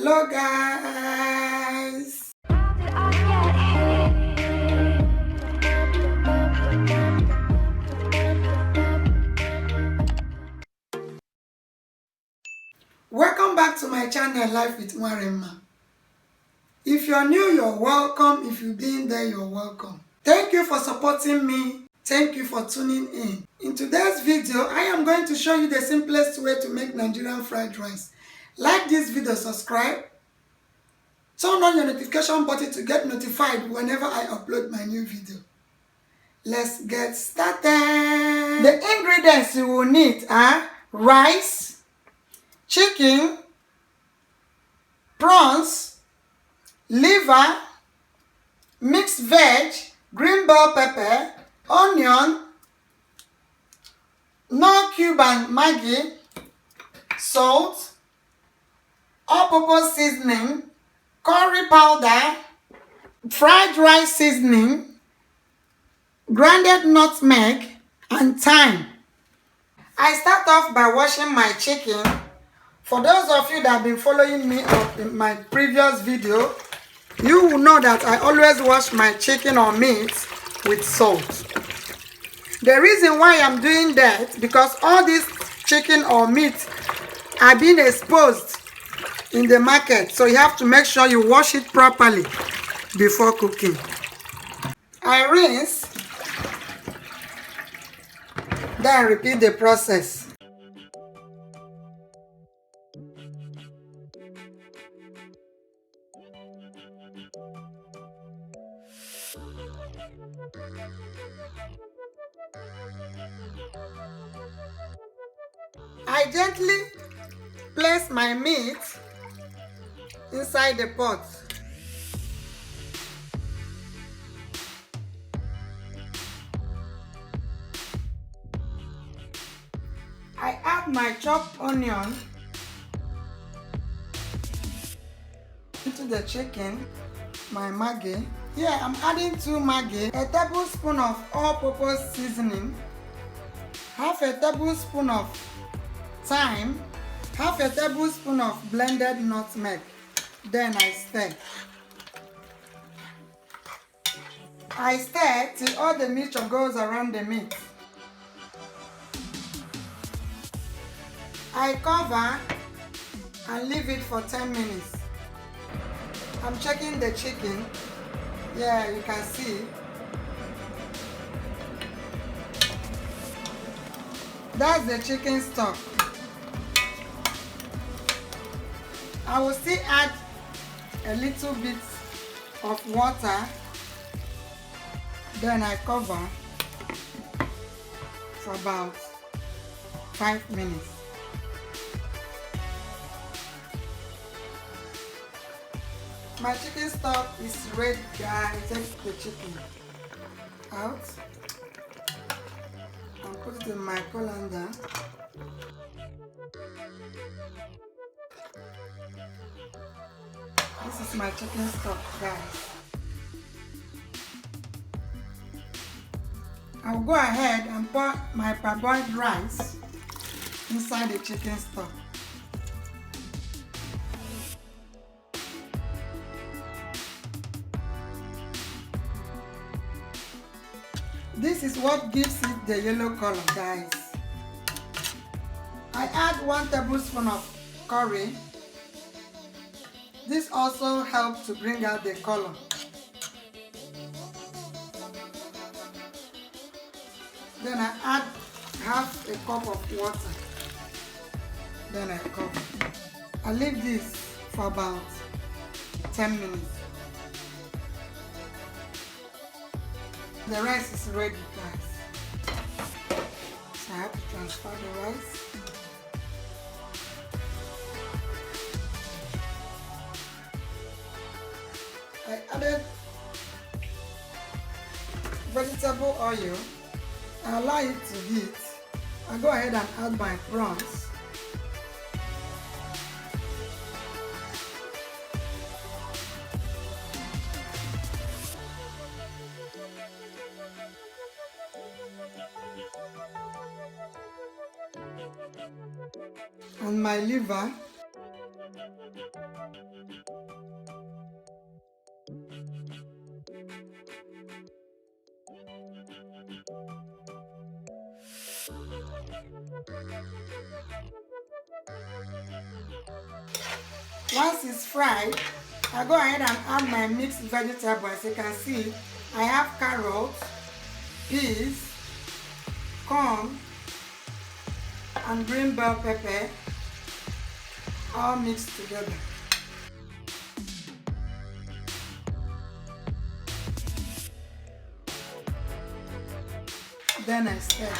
Hello guys. Welcome back to my channel, Life with Nwarinma. If you're new, you're welcome. If you've been there, you're welcome. Thank you for supporting me. Thank you for tuning in. In today's video, I am going to show you the simplest way to make Nigerian fried rice. Like this video, subscribe. Turn on your notification button to get notified whenever I upload my new video. Let's get started. The ingredients you will need are rice, chicken, prawns, liver, mixed veg, green bell pepper, onion, no cube and Maggi, salt, all-purpose seasoning, curry powder, fried rice seasoning, grounded nutmeg, and thyme. I start off by washing my chicken. For those of you that have been following me up in my previous video, you will know that I always wash my chicken or meat with salt. The reason why I'm doing that, because all this chicken or meat are being exposed in the market, so you have to make sure you wash it properly before cooking. I rinse, then repeat the process. I gently place my meat inside the pot. I add my chopped onion into the chicken, my Maggi. Here I'm adding 2 Maggi, a tablespoon of all-purpose seasoning, half a tablespoon of thyme, half a tablespoon of blended nutmeg. Then I stir. I stir till all the mixture goes around the meat. I cover and leave it for 10 minutes. I'm checking the chicken. Yeah, you can see. That's the chicken stock. I will still add a little bit of water. Then I cover for about 5 minutes. My chicken stock is ready, guys. Take the chicken out and put it in my colander. This is my chicken stock, guys. I'll go ahead and pour my parboiled rice inside the chicken stock. This is what gives it the yellow color, guys. I add 1 tablespoon of curry. This also helps to bring out the color. Then I add half a cup of water. Then I cover. I leave this for about 10 minutes. The rice is ready, guys. So I have to transfer the rice. I added vegetable oil. I allow it to heat. I go ahead and add my prawns. And my liver. Once it's fried, I go ahead and add my mixed vegetables. As you can see, I have carrots, peas, corn, and green bell pepper, all mixed together. Then I stir.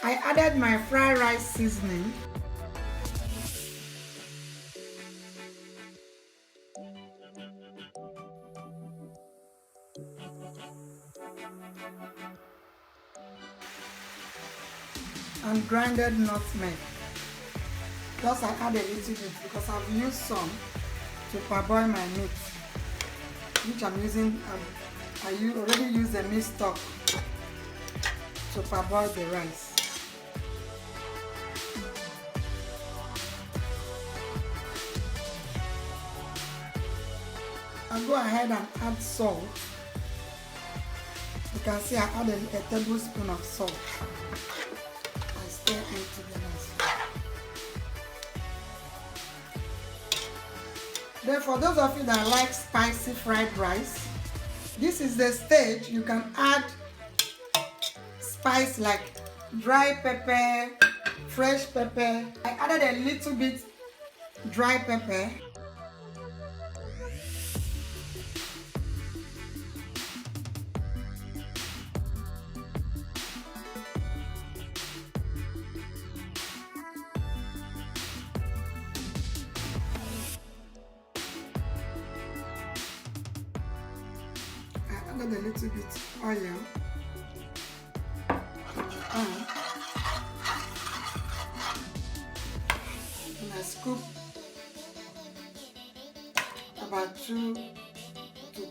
I added my fried rice seasoning. And grinded nutmeg. Plus I add a little bit because I've used some to parboil my meat, which I'm using. I already used the meat stock to parboil the rice. I'll go ahead and add salt. You can see I added a tablespoon of salt. I stir it together. Then for those of you that like spicy fried rice, this is the stage you can add spice like dry pepper, fresh pepper. I added a little bit dry pepper. I added a little bit oil. And I scoop about 2 to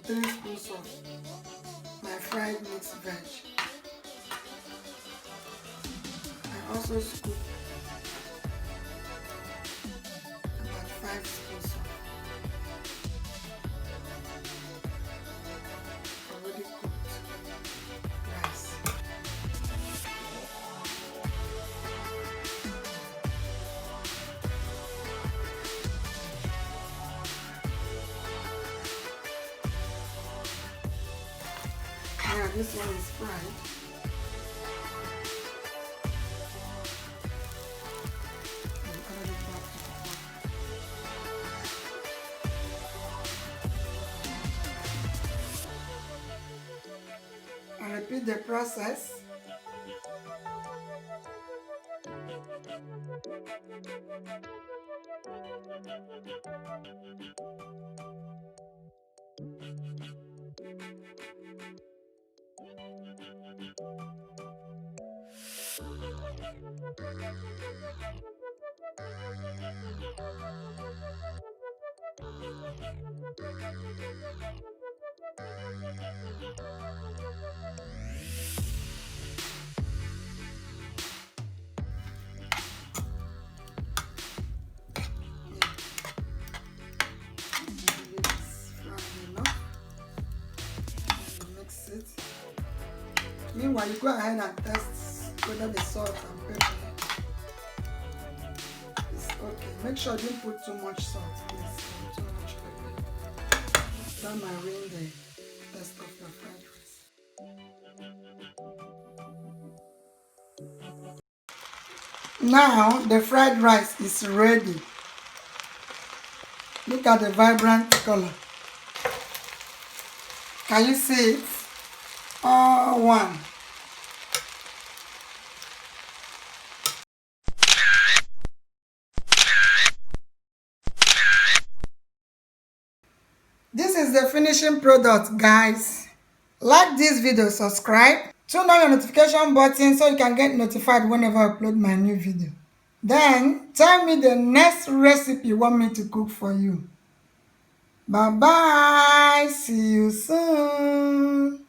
3 spoons of my fried mixed veg. I also scoop about 5 spoons of already cooked rice. Yeah, this one is fried. I repeat the process. Meanwhile, you go ahead and test whether the salt and pepper is okay. Make sure you don't put too much salt, please, or too much pepper. That might ruin the taste of your fried rice. Now the fried rice is ready. Look at the vibrant color. Can you see it? All one. This is the finishing product, guys. Like this video, subscribe, turn on your notification button so you can get notified whenever I upload my new video. Then tell me the next recipe you want me to cook for you. Bye bye. See you soon.